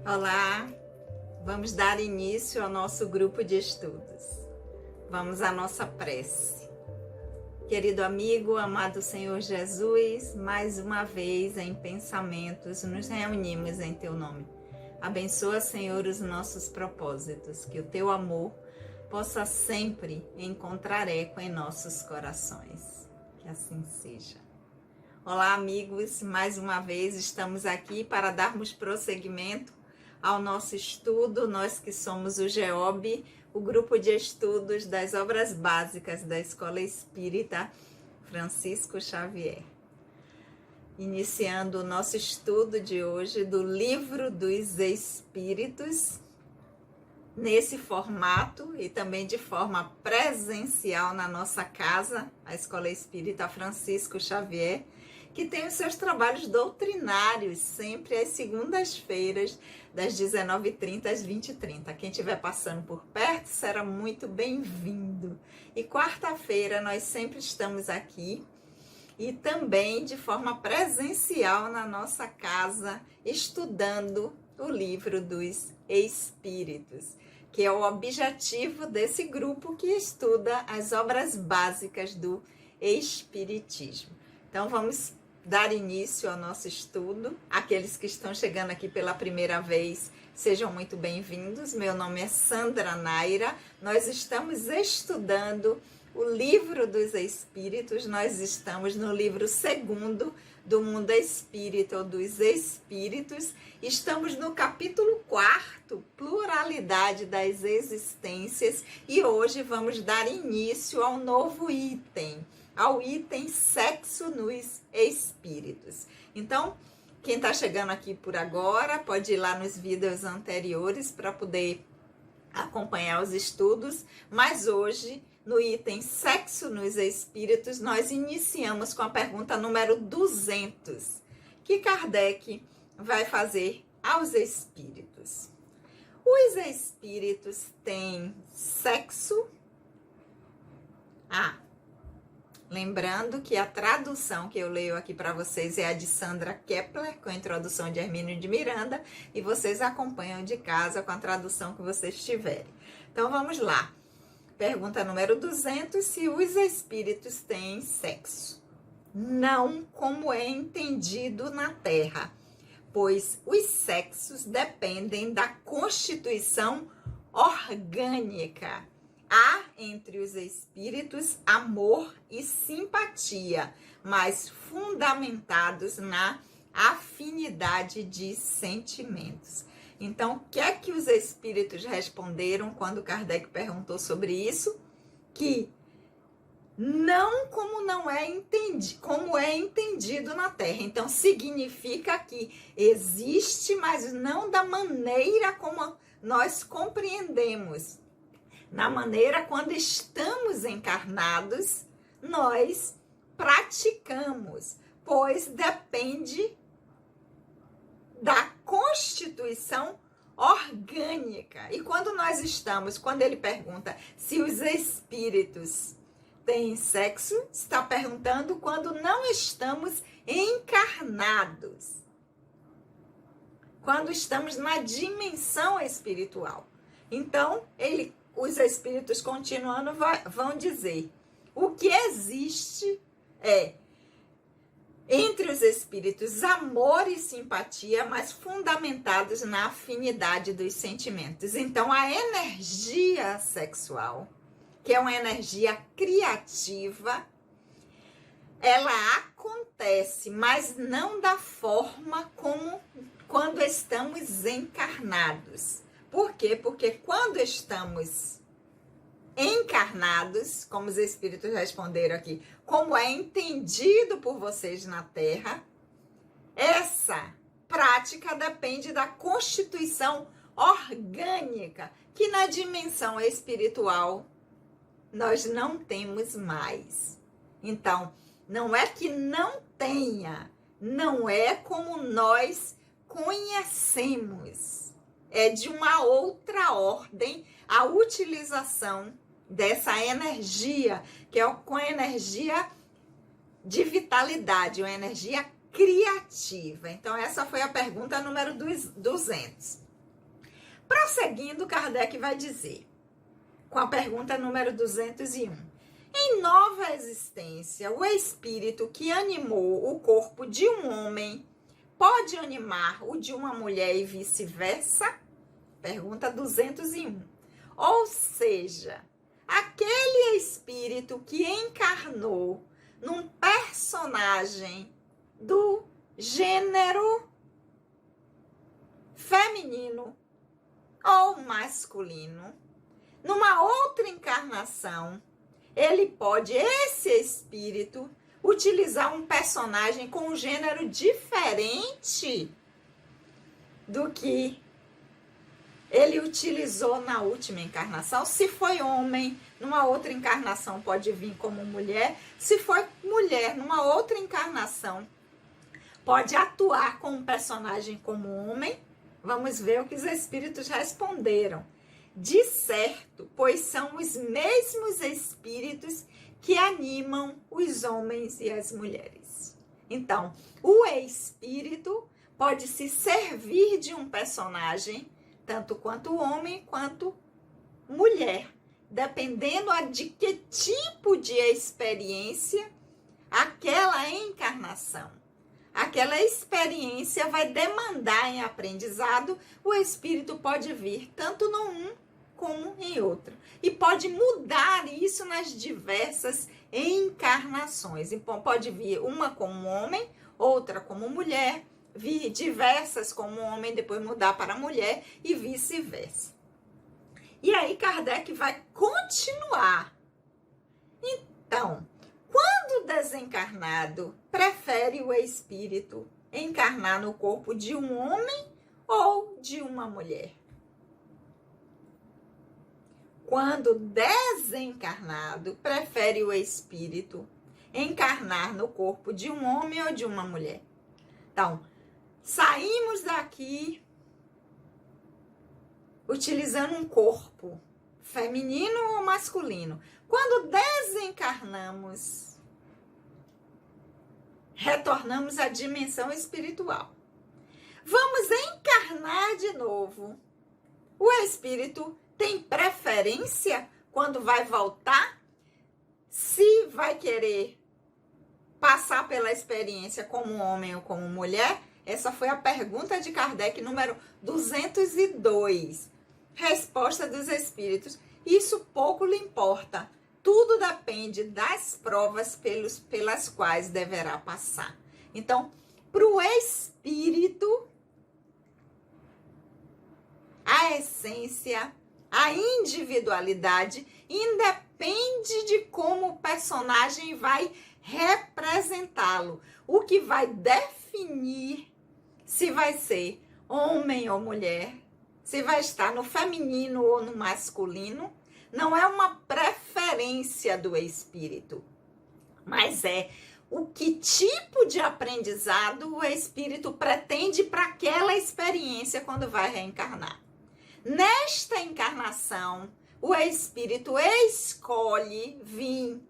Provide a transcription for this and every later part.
Olá, vamos dar início ao nosso grupo de estudos. Vamos à nossa prece. Querido amigo, amado Senhor Jesus, mais uma vez em pensamentos nos reunimos em Teu nome. Abençoa, Senhor, os nossos propósitos, que o Teu amor possa sempre encontrar eco em nossos corações. Que assim seja. Olá, amigos, mais uma vez estamos aqui para darmos prosseguimento ao nosso estudo, nós que somos o GEOB, o grupo de estudos das obras básicas da Escola Espírita Francisco Xavier. Iniciando o nosso estudo de hoje do Livro dos Espíritos, nesse formato e também de forma presencial na nossa casa, a Escola Espírita Francisco Xavier, que tem os seus trabalhos doutrinários sempre às segundas-feiras, das 19h30 às 20h30. Quem estiver passando por perto será muito bem-vindo. E quarta-feira nós sempre estamos aqui e também de forma presencial na nossa casa, estudando o Livro dos Espíritos, que é o objetivo desse grupo que estuda as obras básicas do Espiritismo. Então vamos dar início ao nosso estudo. Aqueles que estão chegando aqui pela primeira vez, sejam muito bem-vindos. Meu nome é Sandra Naira. Nós estamos estudando o Livro dos Espíritos. Nós estamos no livro 2º do Mundo Espírita, ou dos Espíritos. Estamos no capítulo 4º, Pluralidade das Existências, e hoje vamos dar início ao novo item, ao item Sexo nos Espíritos. Então, quem está chegando aqui por agora, pode ir lá nos vídeos anteriores para poder acompanhar os estudos, mas hoje, no item Sexo nos Espíritos, nós iniciamos com a pergunta número 200, que Kardec vai fazer aos espíritos. Os espíritos têm sexo? Lembrando que a tradução que eu leio aqui para vocês é a de Sandra Kepler, com a introdução de Hermínio de Miranda, e vocês acompanham de casa com a tradução que vocês tiverem. Então vamos lá. Pergunta número 200, se os espíritos têm sexo. Não como é entendido na Terra, pois os sexos dependem da constituição orgânica. Há entre os espíritos amor e simpatia, mas fundamentados na afinidade de sentimentos. Então, o que é que os espíritos responderam quando Kardec perguntou sobre isso? Que não como é entendido na Terra. Então, significa que existe, mas não da maneira como nós compreendemos. Na maneira, quando estamos encarnados, nós praticamos, pois depende da constituição orgânica. E quando ele pergunta se os espíritos têm sexo, está perguntando quando não estamos encarnados, quando estamos na dimensão espiritual. Então, os espíritos continuando vão dizer, o que existe é entre os espíritos amor e simpatia, mas fundamentados na afinidade dos sentimentos. Então a energia sexual, que é uma energia criativa, ela acontece, mas não da forma como quando estamos encarnados. Por quê? Porque quando estamos encarnados, como os espíritos responderam aqui, como é entendido por vocês na Terra, essa prática depende da constituição orgânica, que na dimensão espiritual nós não temos mais. Então, não é que não tenha, não é como nós conhecemos. É de uma outra ordem a utilização dessa energia, que é com a energia de vitalidade, uma energia criativa. Então, essa foi a pergunta número 200. Prosseguindo, Kardec vai dizer, com a pergunta número 201. Em nova existência, o espírito que animou o corpo de um homem pode animar o de uma mulher e vice-versa? Pergunta 201. Ou seja, aquele espírito que encarnou num personagem do gênero feminino ou masculino, numa outra encarnação, ele pode, esse espírito, utilizar um personagem com um gênero diferente do que ele utilizou na última encarnação. Se foi homem, numa outra encarnação pode vir como mulher. Se foi mulher, numa outra encarnação, pode atuar com um personagem como homem. Vamos ver o que os espíritos responderam. De certo, pois são os mesmos espíritos que animam os homens e as mulheres. Então, o espírito pode se servir de um personagem, tanto quanto homem quanto mulher, dependendo de que tipo de experiência aquela encarnação. Aquela experiência vai demandar em aprendizado, o espírito pode vir tanto no um como em outro. E pode mudar isso nas diversas encarnações. Então, pode vir uma como homem, outra como mulher, vir diversas como homem, depois mudar para mulher e vice-versa. E aí Kardec vai continuar. Então, quando o desencarnado prefere o espírito encarnar no corpo de um homem ou de uma mulher? Quando o desencarnado prefere o espírito encarnar no corpo de um homem ou de uma mulher? Então, saímos daqui utilizando um corpo feminino ou masculino. Quando desencarnamos, retornamos à dimensão espiritual. Vamos encarnar de novo. O espírito tem preferência quando vai voltar? Se vai querer passar pela experiência como homem ou como mulher? Essa foi a pergunta de Kardec, número 202. Resposta dos espíritos. Isso pouco lhe importa. Tudo depende das provas pelas quais deverá passar. Então, para o espírito, a essência, a individualidade, independe de como o personagem vai representá-lo. O que vai definir se vai ser homem ou mulher, se vai estar no feminino ou no masculino, não é uma preferência do espírito, mas é o que tipo de aprendizado o espírito pretende para aquela experiência quando vai reencarnar. Nesta encarnação, o espírito escolhe vir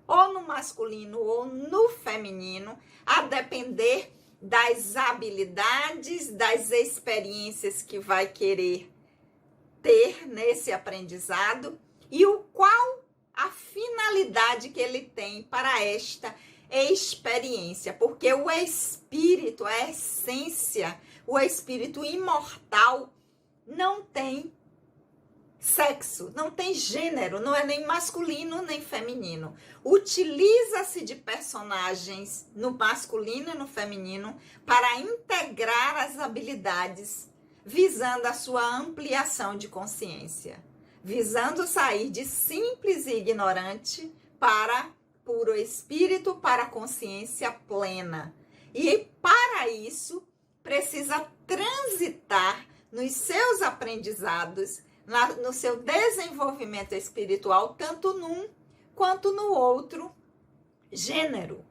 ou no masculino ou no feminino, a depender das habilidades, das experiências que vai querer ter nesse aprendizado e qual a finalidade que ele tem para esta experiência, porque o espírito, a essência, o espírito imortal não tem sexo, não tem gênero, não é nem masculino nem feminino. Utiliza-se de personagens no masculino e no feminino para integrar as habilidades, visando a sua ampliação de consciência, visando sair de simples e ignorante para puro espírito, para consciência plena. E para isso precisa transitar nos seus aprendizados, no seu desenvolvimento espiritual, tanto num quanto no outro gênero.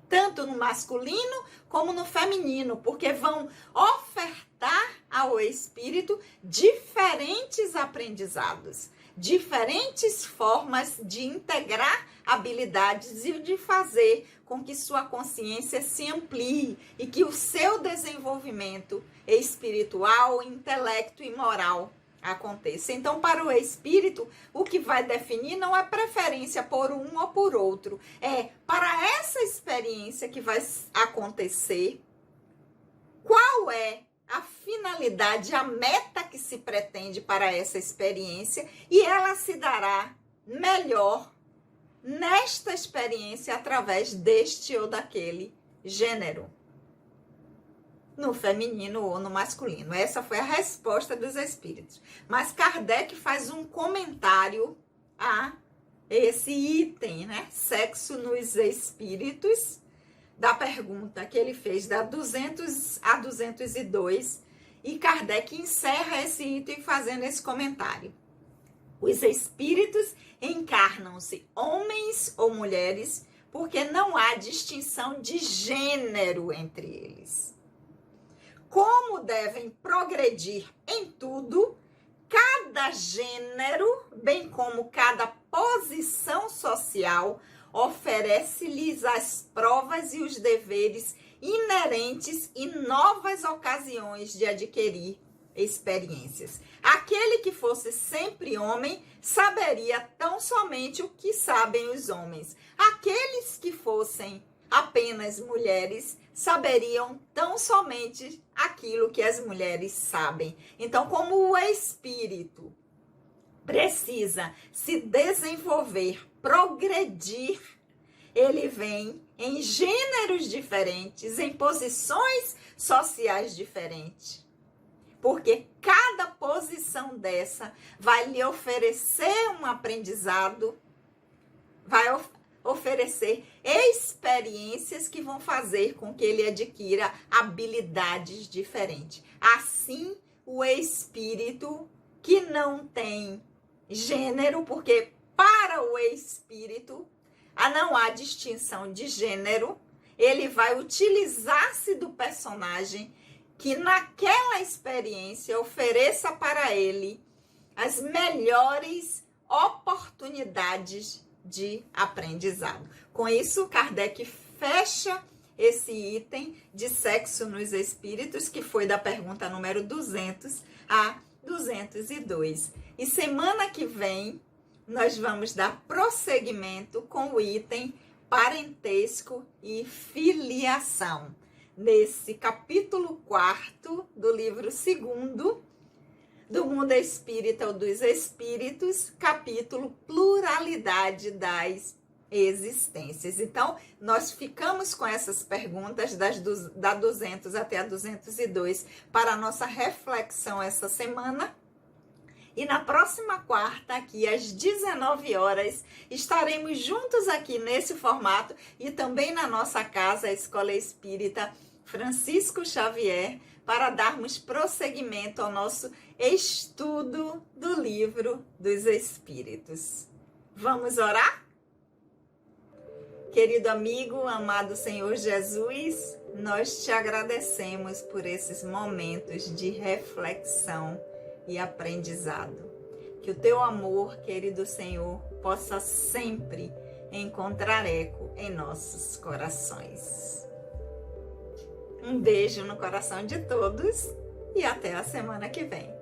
Tanto no masculino como no feminino, porque vão ofertar ao espírito diferentes aprendizados, diferentes formas de integrar habilidades e de fazer com que sua consciência se amplie e que o seu desenvolvimento espiritual, intelecto e moral aconteça. Então, para o espírito, o que vai definir não é preferência por um ou por outro, é para essa experiência que vai acontecer, qual é a finalidade, a meta que se pretende para essa experiência, e ela se dará melhor nesta experiência através deste ou daquele gênero, no feminino ou no masculino. Essa foi a resposta dos espíritos. Mas Kardec faz um comentário a esse item, né? Sexo nos espíritos, da pergunta que ele fez da 200 a 202, e Kardec encerra esse item fazendo esse comentário. Os espíritos encarnam-se homens ou mulheres porque não há distinção de gênero entre eles. Como devem progredir em tudo, cada gênero, bem como cada posição social, oferece-lhes as provas e os deveres inerentes e novas ocasiões de adquirir experiências. Aquele que fosse sempre homem saberia tão somente o que sabem os homens. Aqueles que fossem apenas mulheres saberiam tão somente aquilo que as mulheres sabem. Então, como o espírito precisa se desenvolver, progredir, ele vem em gêneros diferentes, em posições sociais diferentes. Porque cada posição dessa vai lhe oferecer um aprendizado, vai oferecer experiências que vão fazer com que ele adquira habilidades diferentes. Assim, o espírito que não tem gênero, porque para o espírito não há distinção de gênero, ele vai utilizar-se do personagem que naquela experiência ofereça para ele as melhores oportunidades de aprendizado. Com isso, Kardec fecha esse item de sexo nos espíritos, que foi da pergunta número 200 a 202. E semana que vem, nós vamos dar prosseguimento com o item parentesco e filiação, nesse capítulo 4º do livro 2º do Mundo Espírita ou dos Espíritos, capítulo Pluralidade das Existências. Então, nós ficamos com essas perguntas da 200 até a 202 para a nossa reflexão essa semana. E na próxima quarta, aqui às 19 horas, estaremos juntos aqui nesse formato e também na nossa casa, a Escola Espírita Francisco Xavier, para darmos prosseguimento ao nosso estudo do Livro dos Espíritos. Vamos orar? Querido amigo, amado Senhor Jesus, nós te agradecemos por esses momentos de reflexão e aprendizado. Que o teu amor, querido Senhor, possa sempre encontrar eco em nossos corações. Um beijo no coração de todos e até a semana que vem.